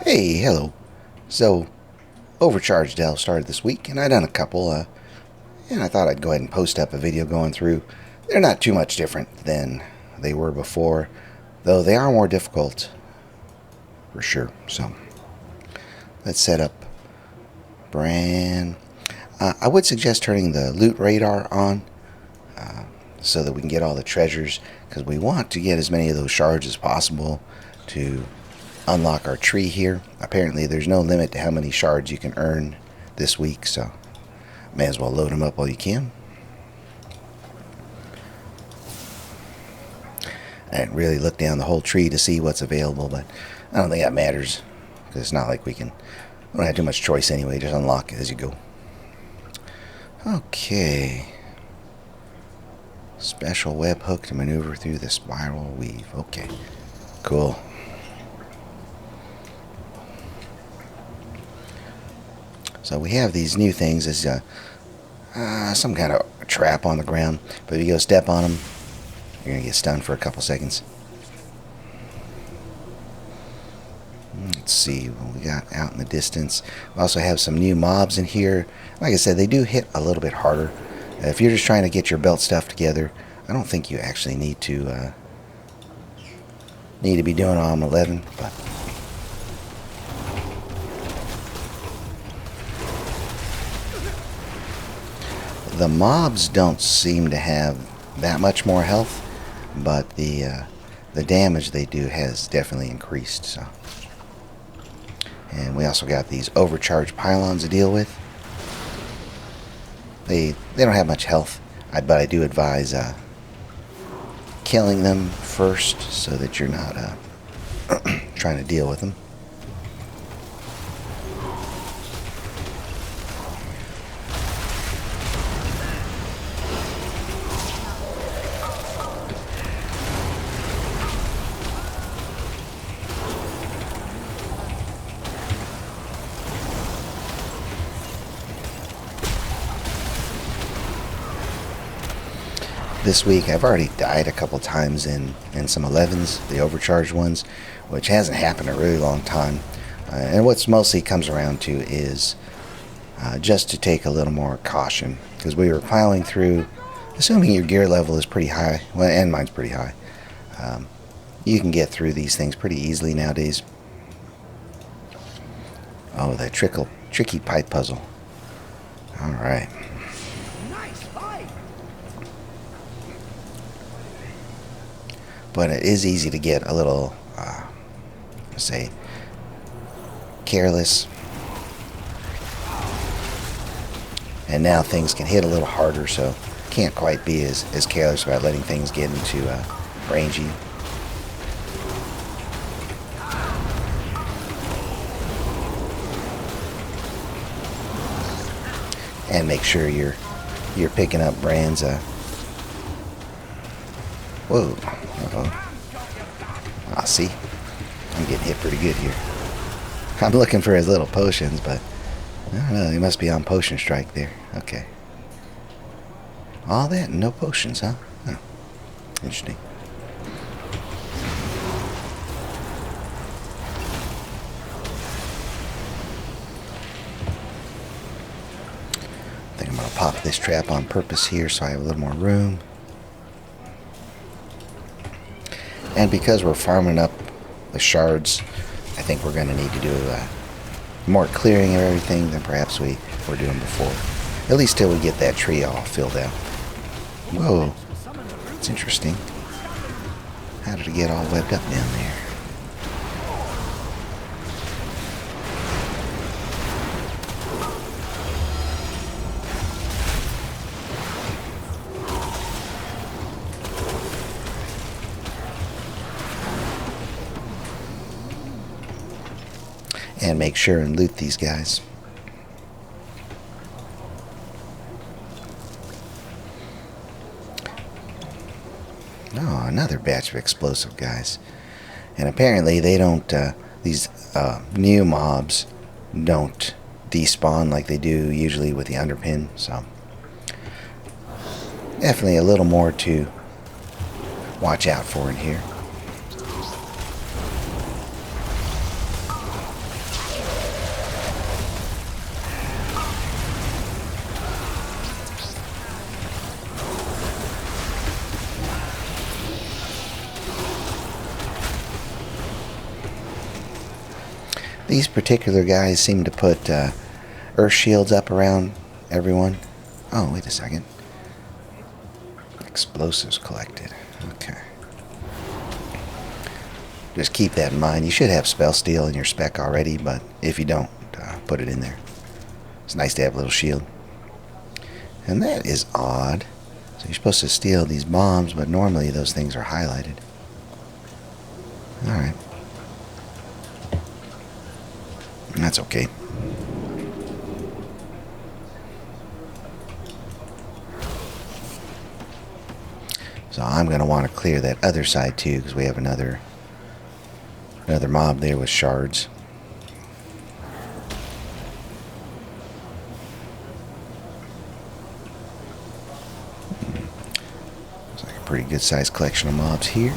Hey, hello. So, Overcharged Delve started this week, and I done a couple, and I thought I'd go ahead and post up a video going through. They're not too much different than they were before, though they are more difficult, for sure. So, let's set up brand. I would suggest turning the loot radar on, so that we can get all the treasures, because we want to get as many of those shards as possible to unlock our tree here. Apparently there's no limit to how many shards you can earn this week, so may as well load them up while you can. I didn't really look down the whole tree to see what's available, but I don't think that matters, because it's not like we don't have too much choice anyway. Just unlock it as you go. Okay. Special web hook to maneuver through the spiral weave. Okay, cool. So we have these new things. It's some kind of trap on the ground, but if you go step on them, you're gonna get stunned for a couple seconds. Let's see what we got out in the distance. We also have some new mobs in here. Like I said, they do hit a little bit harder. If you're just trying to get your belt stuff together, I don't think you actually need to be doing all 11, but the mobs don't seem to have that much more health, but the damage they do has definitely increased. So, and we also got these overcharged pylons to deal with. They don't have much health, but I do advise killing them first so that you're not trying to deal with them. This week I've already died a couple times in some 11s, the overcharged ones, which hasn't happened in a really long time. And what's mostly comes around to is just to take a little more caution, because we were plowing through, assuming your gear level is pretty high, well, and mine's pretty high. You can get through these things pretty easily nowadays. Oh, that tricky pipe puzzle. Alright. But it is easy to get a little, say, careless. And now things can hit a little harder, so can't quite be as careless about letting things get into range you. And make sure you're picking up brands. Whoa. Uh-oh. Ah, see? I'm getting hit pretty good here. I'm looking for his little potions, but I don't know, he must be on potion strike there. Okay. All that and no potions, huh? Oh, interesting. I think I'm going to pop this trap on purpose here so I have a little more room. And because we're farming up the shards, I think we're going to need to do more clearing of everything than perhaps we were doing before. At least till we get that tree all filled out. Whoa, that's interesting. How did it get all webbed up down there? And make sure and loot these guys. Oh, another batch of explosive guys. And apparently they don't, these new mobs don't despawn like they do usually with the underpin. So definitely a little more to watch out for in here. These particular guys seem to put earth shields up around everyone. Oh, wait a second. Explosives collected. Okay. Just keep that in mind. You should have spell steal in your spec already, but if you don't, put it in there. It's nice to have a little shield. And that is odd. So you're supposed to steal these bombs, but normally those things are highlighted. Alright. That's okay. So I'm going to want to clear that other side too, because we have another mob there with shards. Looks like a pretty good sized collection of mobs here.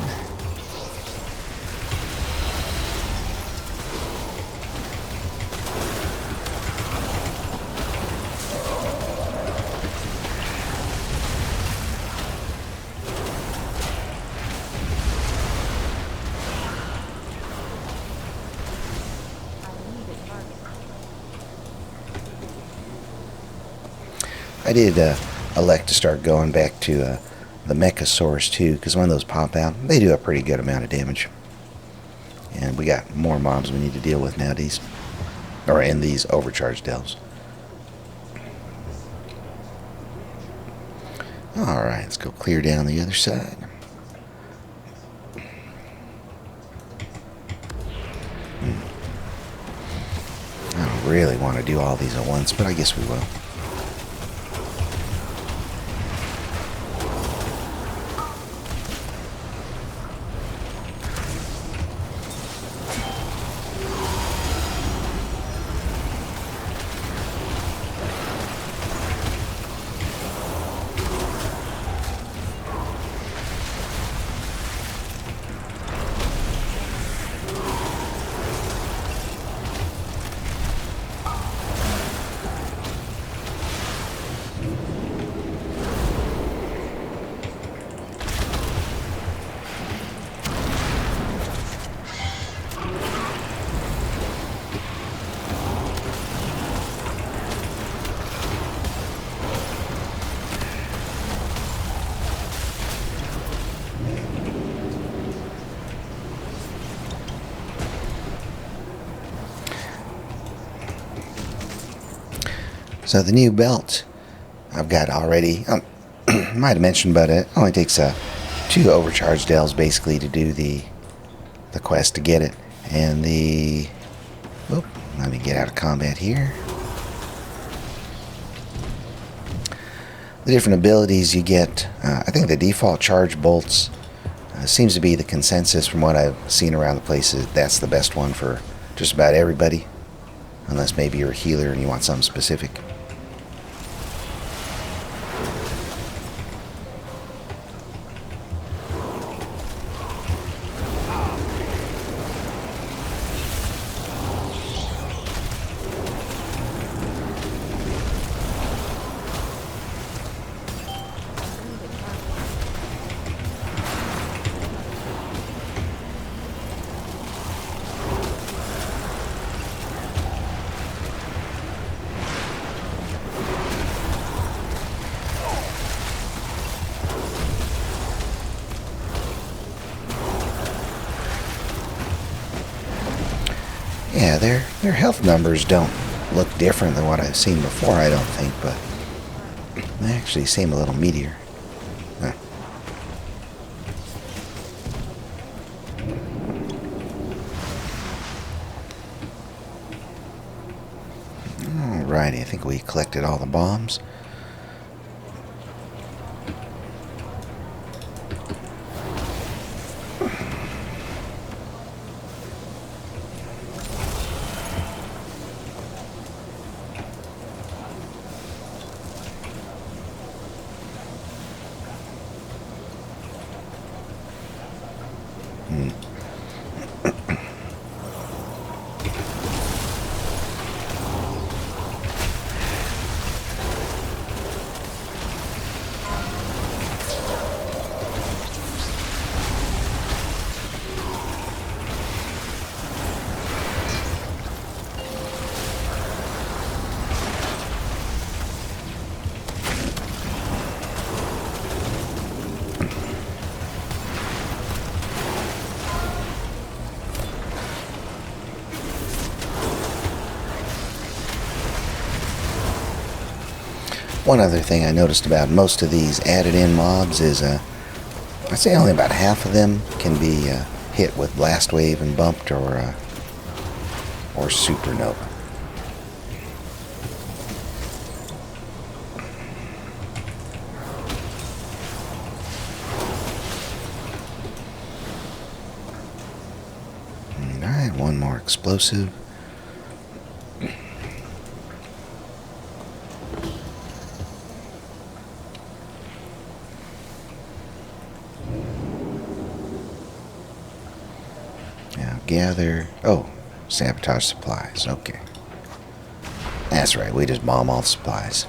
I did elect to start going back to the Mechasaurs too, because when those pop out, they do a pretty good amount of damage. And we got more mobs we need to deal with nowadays, or in these overcharged delves. Alright, let's go clear down the other side. I don't really want to do all these at once, but I guess we will. So the new belt I've got already, might have mentioned, but it only takes 2 overcharged delves basically to do the quest to get it. And let me get out of combat here. The different abilities you get, I think the default charge bolts seems to be the consensus from what I've seen around the places. That's the best one for just about everybody, unless maybe you're a healer and you want something specific. Yeah, their health numbers don't look different than what I've seen before, I don't think, but they actually seem a little meatier. Huh. Alrighty, I think we collected all the bombs. One other thing I noticed about most of these added-in mobs is, I'd say only about half of them can be hit with Blast Wave and bumped or Supernova. Alright, one more explosive. Now gather... Oh, sabotage supplies. Okay. That's right, we just bomb all the supplies.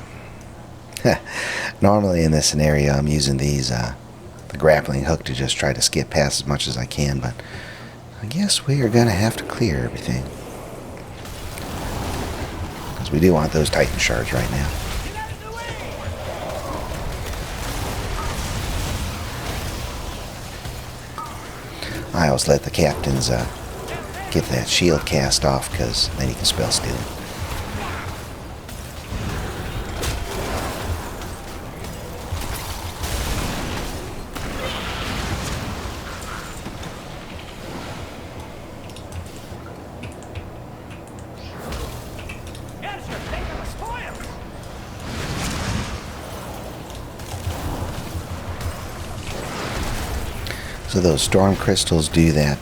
Normally in this scenario I'm using these, the grappling hook to just try to skip past as much as I can, but I guess we are going to have to clear everything. Because we do want those Titan shards right now. I always let the captains get that shield cast off, because then he can spell steal it. So those storm crystals do that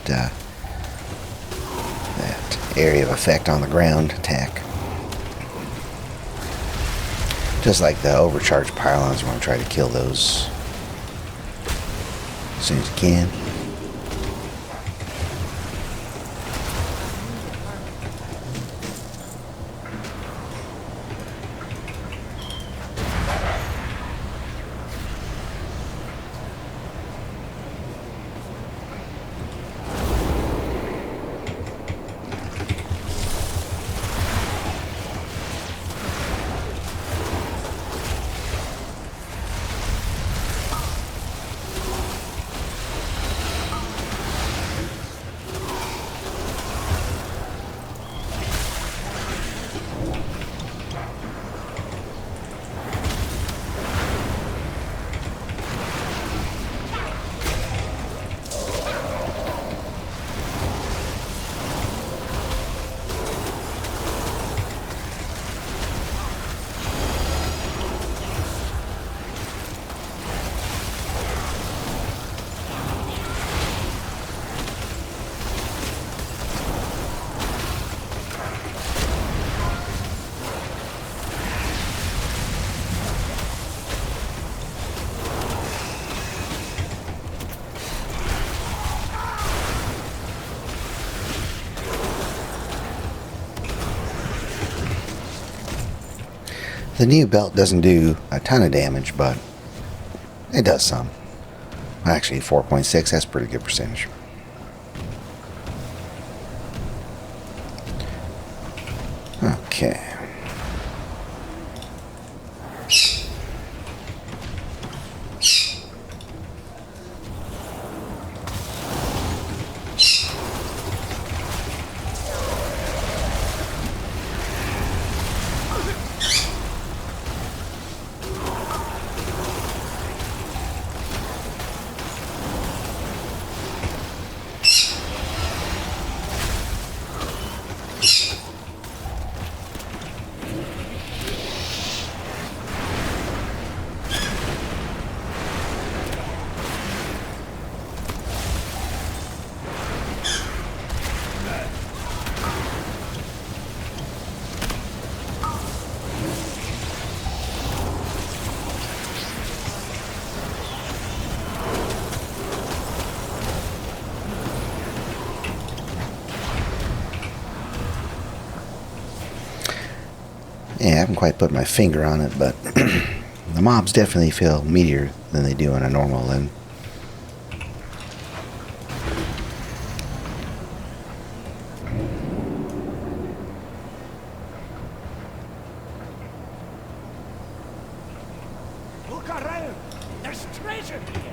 area of effect on the ground attack. Just like the overcharged pylons, you want to try to kill those as soon as you can. The new belt doesn't do a ton of damage, but it does some. Actually, 4.6, that's a pretty good percentage. Okay. Yeah, I haven't quite put my finger on it, but the mobs definitely feel meatier than they do in a normal limb. Look around! There's treasure here!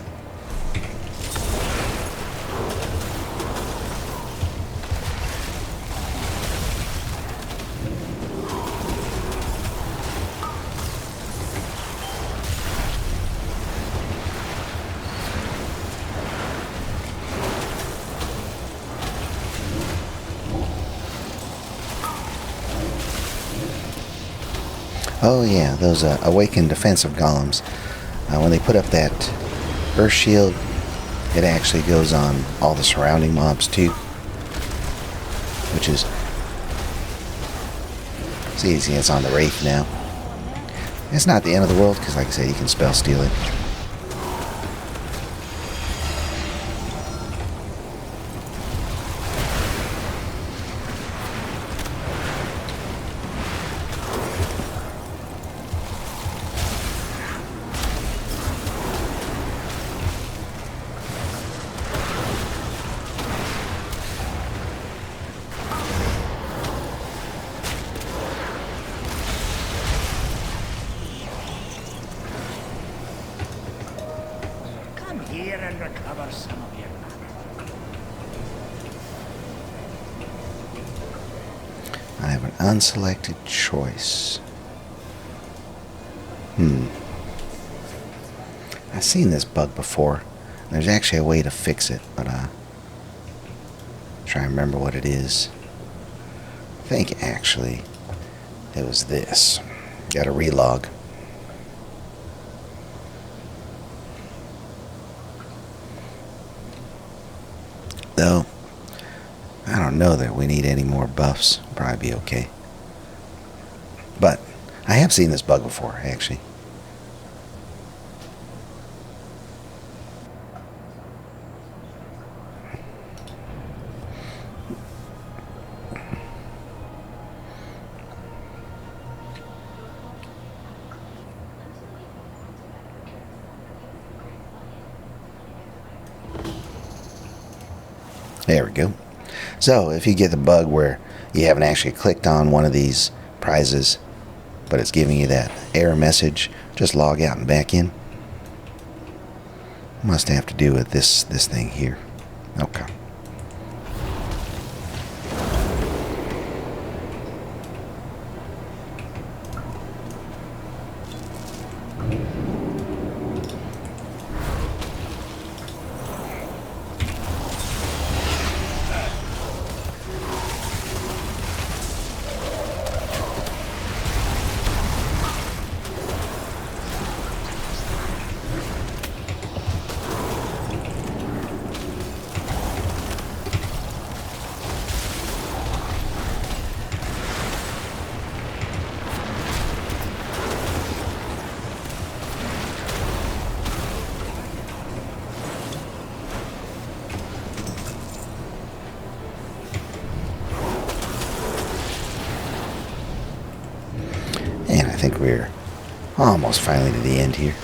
Oh yeah, those awakened defensive golems. When they put up that earth shield, it actually goes on all the surrounding mobs too, which is... See, it's on the Wraith now. It's not the end of the world, because like I said, you can spell steal it. Here and recover some of your mana. I have an unselected choice. I've seen this bug before. There's actually a way to fix it, but try and remember what it is. I think actually it was this. Got to relog. Though, I don't know that we need any more buffs. Probably be okay. But, I have seen this bug before, actually. There we go. So, if you get the bug where you haven't actually clicked on one of these prizes, but it's giving you that error message, just log out and back in. Must have to do with this thing here. Okay. And I think we're almost finally to the end here.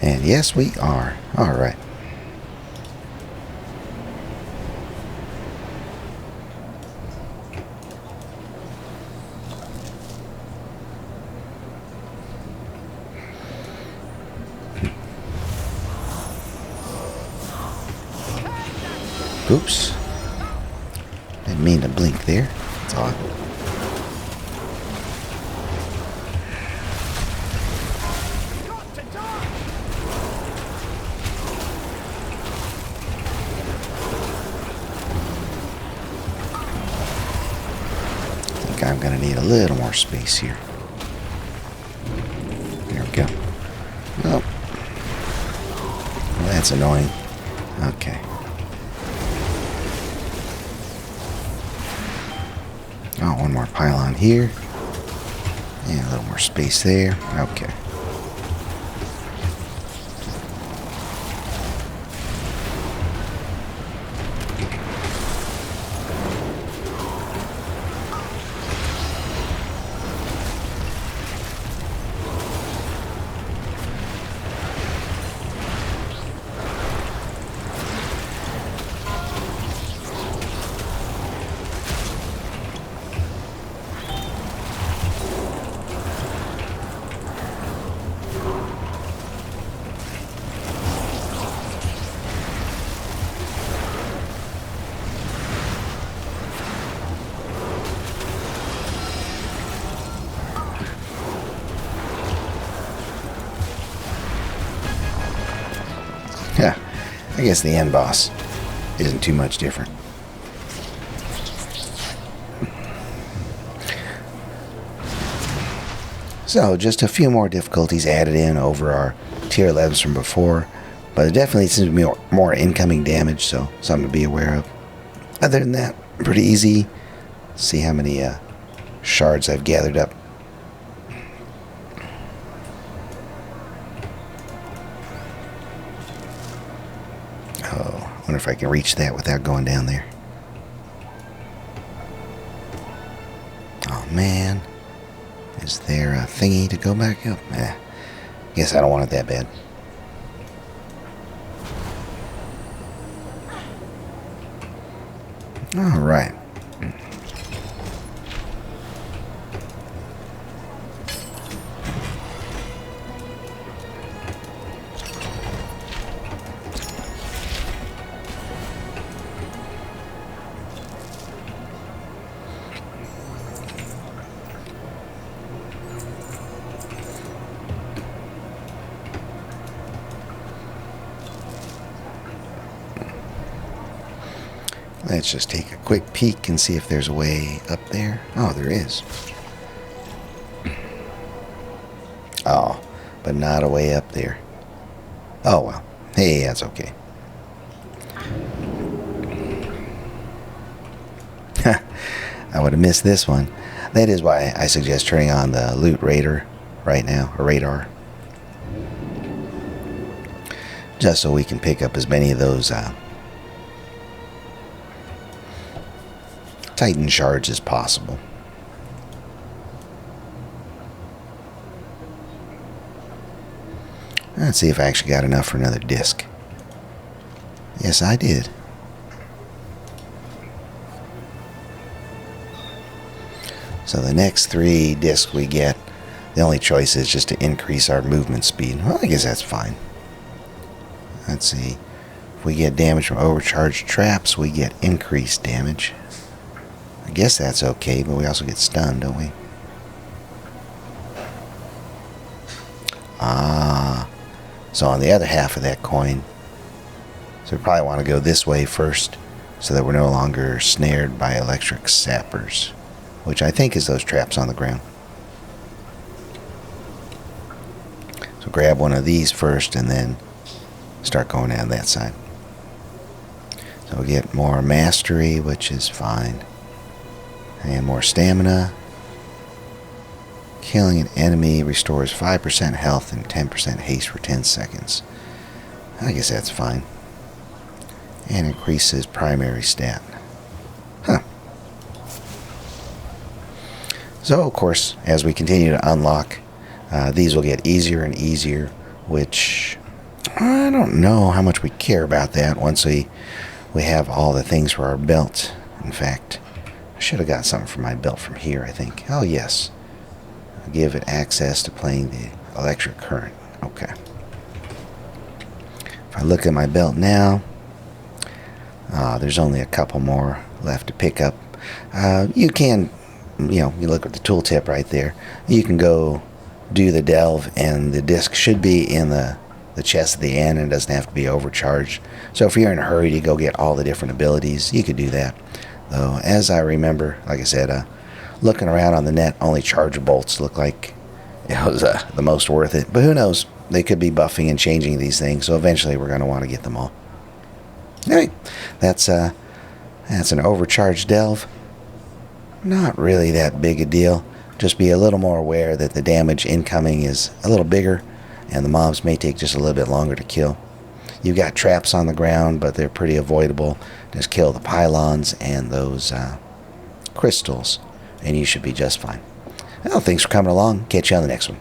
And yes, we are. All right. Oops. Didn't mean to blink there. That's odd. I think I'm going to need a little more space here. There we go. Oh. Well, that's annoying. Okay. Oh, one more pylon here. And a little more space there. Okay. Yeah, I guess the end boss. isn't too much different. So, just a few more difficulties added in over our tier 11s from before, but it definitely seems to be more incoming damage, so something to be aware of. Other than that, pretty easy. See how many shards I've gathered up. Oh, I wonder if I can reach that without going down there. Oh man, is there a thingy to go back up? Guess I don't want it that bad. All right. Let's just take a quick peek and see if there's a way up there. Oh, there is. Oh, but not a way up there. Oh, well. Hey, that's okay. I would have missed this one. That is why I suggest turning on the loot radar right now, or radar. Just so we can pick up as many of those Titan shards as possible. Let's see if I actually got enough for another disc. Yes, I did. So the next 3 discs we get, the only choice is just to increase our movement speed. Well, I guess that's fine. Let's see. If we get damage from overcharged traps, we get increased damage. I guess that's okay, but we also get stunned, don't we? Ah. So on the other half of that coin, so we probably want to go this way first, so that we're no longer snared by electric sappers, which I think is those traps on the ground. So grab one of these first and then start going down that side. So we get more mastery, which is fine. And more stamina. Killing an enemy restores 5% health and 10% haste for 10 seconds. I guess that's fine. And increases primary stat. Huh. So, of course, as we continue to unlock, these will get easier and easier, which I don't know how much we care about that once we have all the things for our belt. In fact, I should have got something for my belt from here, I think. Oh, yes. I'll give it access to playing the electric current. Okay. If I look at my belt now, there's only a couple more left to pick up. You can, you look at the tooltip right there. You can go do the delve, and the disc should be in the chest at the end, and it doesn't have to be overcharged. So if you're in a hurry to go get all the different abilities, you could do that. Though, as I remember, like I said, looking around on the net, only charger bolts look like it was the most worth it. But who knows? They could be buffing and changing these things, so eventually we're going to want to get them all. Anyway, that's an overcharged delve. Not really that big a deal. Just be a little more aware that the damage incoming is a little bigger, and the mobs may take just a little bit longer to kill. You've got traps on the ground, but they're pretty avoidable. Just kill the pylons and those crystals, and you should be just fine. Well, thanks for coming along. Catch you on the next one.